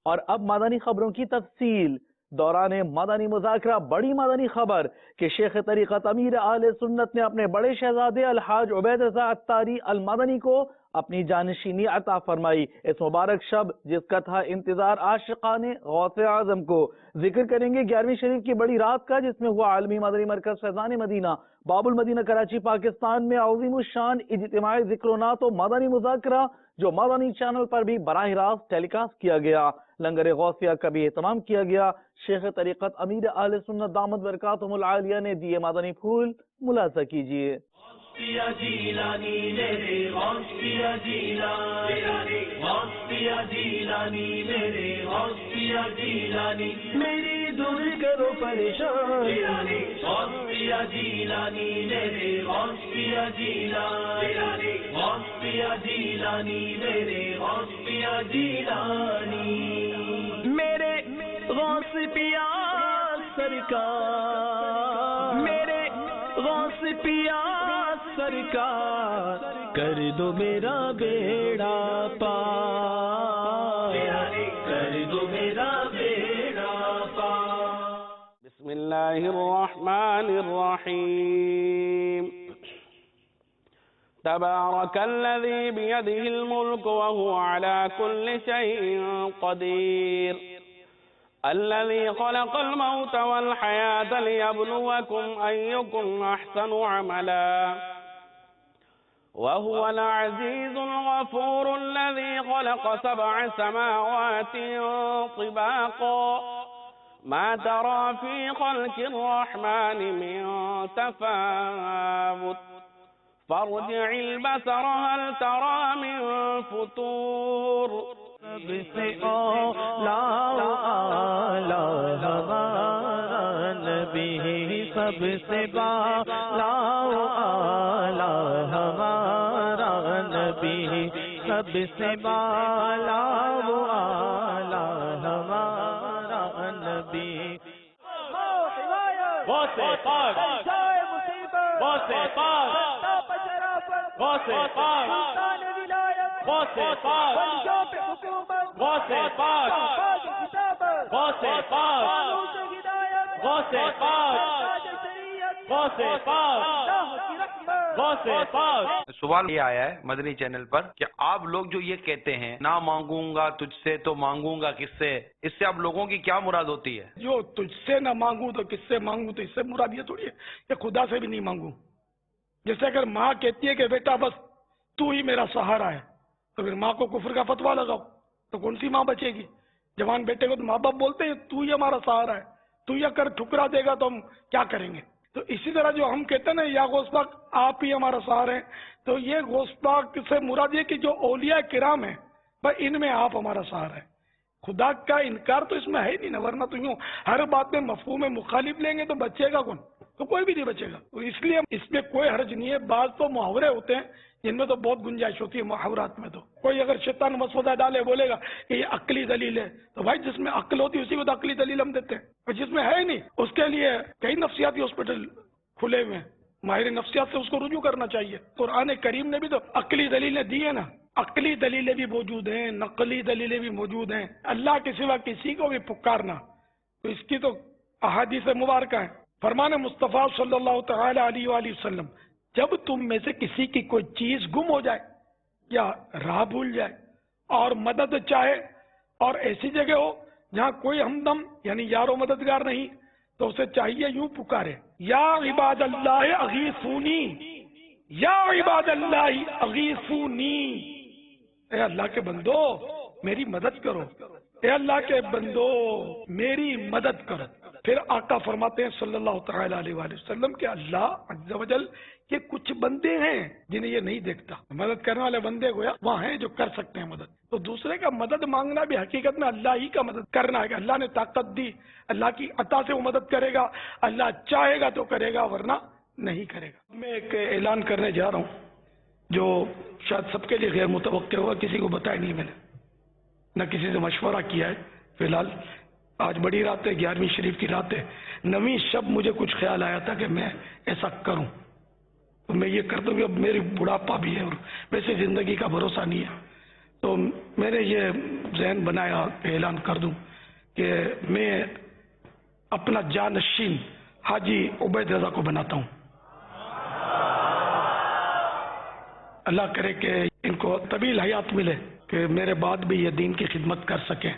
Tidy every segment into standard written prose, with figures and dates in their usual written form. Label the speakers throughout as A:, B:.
A: اور اب مدنی خبروں کی تفصیل۔ دوران مدنی مذاکرہ بڑی مدنی خبر کہ شیخ طریقت امیر اہل سنت نے اپنے بڑے شہزادے الحاج عبید رضا عطاری المدنی کو اپنی جانشینی عطا فرمائی۔ اس مبارک شب جس کا تھا انتظار عاشقان غوث اعظم کو، ذکر کریں گے 11ویں شریف کی بڑی رات کا، جس میں ہوا عالمی مدنی مرکز فیضان مدینہ باب المدینہ کراچی پاکستان میں عظیم الشان اجتماعی ذکر و نعت و مدنی مذاکرہ، جو مدنی چینل پر بھی براہ راست ٹیلی کاسٹ کیا گیا۔ لنگر غوثیہ کا بھی اہتمام کیا گیا۔ شیخ طریقت امیر اہل سنت دامت برکاتہم العالیہ نے دیے مدنی پھول، ملاحظہ کیجیے۔
B: میری دور کرو پریشان میرے غوث پیا سرکار، میرے غوث پیا سرکار، کر دو میرا بیڑا پار، کر دو میرا بیڑا پار۔
C: بسم اللہ الرحمن الرحیم۔ تبارک الذی بیدہ الملک وهو على كل شيء قدیر، الذي خلق الموت والحياة ليبلوكم أيكم أحسن عملا وهو العزيز الغفور، الذي خلق 7 سماوات طباقا ما ترى في خلق الرحمن من تفاوت فارجع البصر هل ترى من فتور،
B: سب سے اعلیٰ ہمارا نبی، سب سے بالا ہمارا نبی، سب سے بالا ہمارا نبی۔
D: غوث پاک، غوث پاک، غوث پاک، غوث پاک، غوث پاک، غوث پاک، غوث پاک، غوث پاک، غوث پاک۔
E: سوال یہ آیا ہے مدنی چینل پر کہ آپ لوگ جو یہ کہتے ہیں نہ مانگوں گا تجھ سے تو مانگوں گا کس سے، اس سے آپ لوگوں کی کیا مراد ہوتی ہے؟
F: جو تجھ سے نہ مانگوں تو کس سے مانگوں، تو اس سے مراد یہ تھوڑی ہے کہ خدا سے بھی نہیں مانگوں۔ جیسے اگر ماں کہتی ہے کہ بیٹا بس تو ہی میرا سہارا ہے، تو پھر ماں کو کفر کا فتویٰ لگاؤ تو کون سی ماں بچے گی؟ جوان بیٹے کو تو ماں باپ بولتے ہیں تو ہی ہمارا سہارا ہے، تو ہی اگر ٹھکرا دے گا تو ہم کیا کریں گے؟ تو اسی طرح جو ہم کہتے ہیں نا یا غوث پاک آپ ہی ہمارا سہارا ہے، تو یہ غوث پاک سے مراد یہ کہ جو اولیاء کرام ہیں بس ان میں آپ ہمارا سہارا ہے۔ خدا کا انکار تو اس میں ہے ہی نہیں نا، ورنہ تو یوں ہر بات میں مفہوم مخالف لیں گے تو بچے گا کون؟ تو کوئی بھی نہیں بچے گا۔ تو اس لیے اس میں کوئی حرج نہیں ہے۔ بعض تو محاورے ہوتے ہیں جن میں تو بہت گنجائش ہوتی ہے محاورات میں، تو کوئی اگر شیطان مسودہ ڈالے بولے گا کہ یہ عقلی دلیل ہے، تو بھائی جس میں عقل ہوتی ہے اسی کو تو عقلی دلیل ہم دیتے ہیں، اور جس میں ہے ہی نہیں اس کے لیے کئی نفسیاتی ہاسپٹل کھلے ہوئے ہیں، ماہر نفسیات سے اس کو رجوع کرنا چاہیے۔ قرآن کریم نے بھی تو عقلی دلیلیں دی ہیں نا، عقلی دلیلیں بھی موجود ہیں، نقلی دلیلیں بھی موجود ہیں۔ اللہ کے سوا کسی کو بھی پکارنا، تو اس کی تو احادیث مبارکہ ہیں۔ فرمان مصطفیٰ صلی اللہ تعالی علیہ وآلہ وسلم، جب تم میں سے کسی کی کوئی چیز گم ہو جائے یا راہ بھول جائے اور مدد چاہے اور ایسی جگہ ہو جہاں کوئی ہمدم یعنی یار و مددگار نہیں، تو اسے چاہیے یوں پکارے، یا عباد اللہ اغیثونی، یا عباد اللہ اغیثونی، اے اللہ کے بندو میری مدد کرو، اے اللہ کے بندو میری مدد کرو۔ پھر آقا فرماتے ہیں صلی اللہ تعالی علیہ وآلہ وسلم کہ اللہ عز و جل کے کچھ بندے ہیں جنہیں یہ نہیں دیکھتا، مدد کرنے والے بندے گویا وہاں ہیں جو کر سکتے ہیں مدد۔ تو دوسرے کا مدد مانگنا بھی حقیقت میں اللہ ہی کا مدد کرنا ہے کہ اللہ نے طاقت دی، اللہ کی عطا سے وہ مدد کرے گا، اللہ چاہے گا تو کرے گا ورنہ نہیں کرے گا۔ میں ایک اعلان کرنے جا رہا ہوں جو شاید سب کے لیے غیر متوقع ہوگا، کسی کو بتایا نہیں میں نے، نہ کسی سے مشورہ کیا ہے۔ فی الحال آج بڑی رات ہے، 11ویں شریف کی رات ہے، 9ویں شب مجھے کچھ خیال آیا تھا کہ میں ایسا کروں، تو میں یہ کرتا ہوں کہ اب میری بڑھاپا بھی ہے اور ویسے زندگی کا بھروسہ نہیں ہے، تو میں نے یہ ذہن بنایا کہ اعلان کر دوں کہ میں اپنا جانشین حاجی عبید رضا کو بناتا ہوں. اللہ کرے کہ ان کو طویل حیات ملے کہ میرے بعد بھی یہ دین کی خدمت کر سکیں.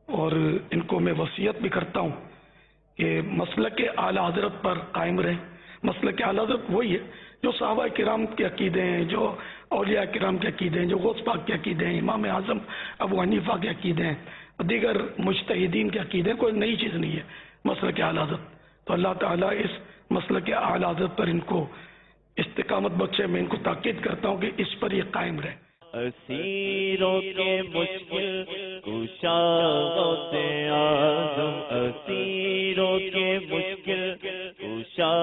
F: اور ان کو میں وصیت بھی کرتا ہوں کہ مسلک اعلی حضرت پر قائم رہیں. مسلک اعلی حضرت وہی ہے جو صحابہ کرام کے عقیدے ہیں، جو اولیاء کرام کے عقیدے ہیں، جو غوث پاک کے عقیدے ہیں، امام اعظم ابو حنیفہ کے عقیدے ہیں، دیگر مجتہدین کے عقیدے ہیں. کوئی نئی چیز نہیں ہے مسلک اعلی حضرت. تو اللہ تعالیٰ اس مسلک اعلی حضرت پر ان کو استقامت بخشے. میں ان کو تاکید کرتا ہوں کہ اس پر یہ قائم رہے.
B: اسیروں کے مشکل کشا غوث اعظم، اسیروں کے مشکل کشا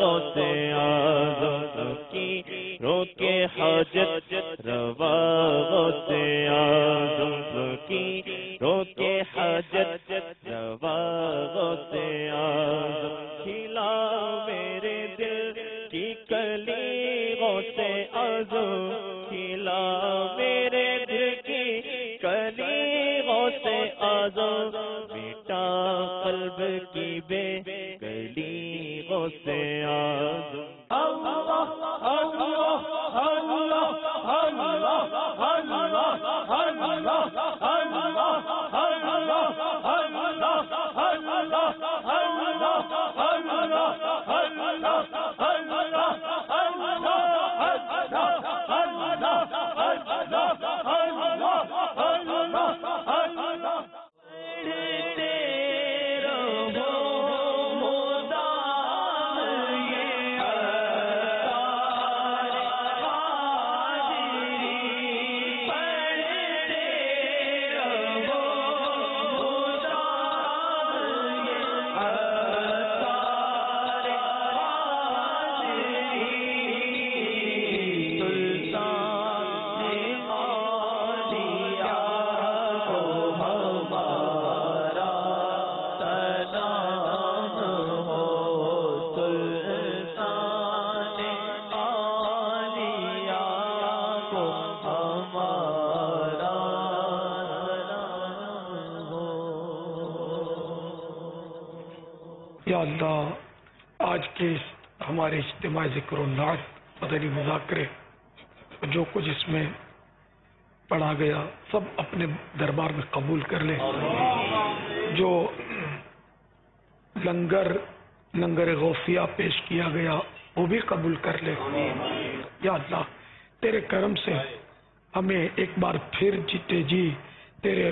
B: غوث اعظم کی روکے حاجت روا غوث اعظم کی روکے حاجت روا غوث اعظم. کھلا میرے دل کی کلی غوث اعظم، کھلا میرے دل کی کلی غوث اعظم، بیٹا قلب کی بے کلی غوث اعظم.
D: اللہ اللہ اللہ اللہ اللہ
F: یا اللہ آج کے ہمارے اجتماع ذکر و نعت مدنی مذاکرے جو کچھ اس میں پڑھا گیا سب اپنے دربار میں قبول کر لے. جو لنگر غوثیہ پیش کیا گیا وہ بھی قبول کر لے. یا اللہ تیرے کرم سے ہمیں ایک بار پھر جیتے جی تیرے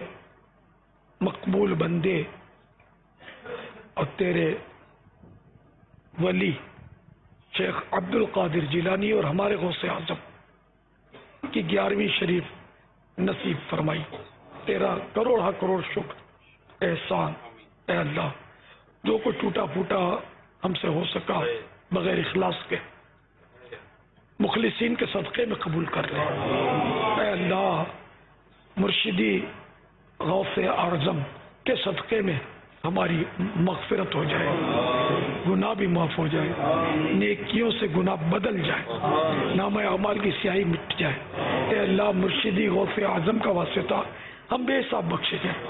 F: مقبول بندے اور تیرے ولی شیخ عبد القادر جیلانی اور ہمارے غوث اعظم کی 11ویں شریف نصیب فرمائی. تیرا کروڑ شکر احسان. اے اللہ جو کوئی ٹوٹا پھوٹا ہم سے ہو سکا بغیر اخلاص کے مخلصین کے صدقے میں قبول کر لے. اے اللہ مرشدی غوث اعظم کے صدقے میں ہماری مغفرت ہو جائے، گناہ بھی معاف ہو جائے، نیکیوں سے گناہ بدل جائے، نامہ اعمال کی سیاہی مٹ جائے. اے اللہ مرشدی غوث اعظم کا واسطہ ہم بے حساب بخشے جائیں.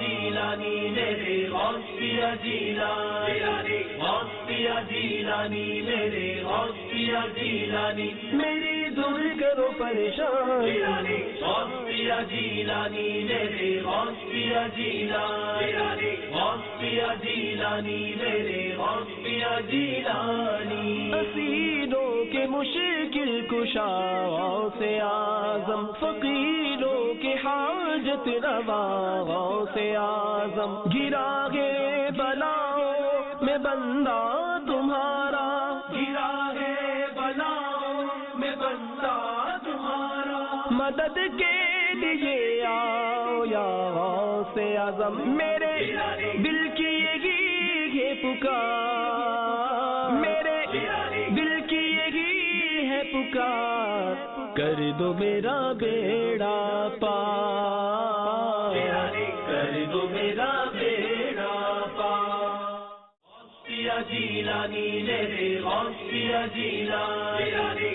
D: جیلانی میرے غوث پیا جیلانی غوث پیا جیلانی میرے غوث پیا جیلانی میری دور کرو پریشانی غوث پیا جیلانی میرے غوث پیا جیلانی غوث پیا جیلانی میرے غوث پیا جیلانی. اسیروں کے مشکل کشا غوث اعظم، فقیروں کے حاجت روا غوث اعظم، گرا ہے بلاؤں میں بندہ تمہارا، گرا ہے بلاؤں میں بندہ تمہارا، مدد کے لیے آؤ یا غوث اعظم، میرے دل کی یہی ہے پکار، میرے دل کی یہی ہے پکار، کر دو میرا بیڑا پار، کر دو میرا بیڑا پار. غوث پیا جیلانی میرے غوث پیا جیلانی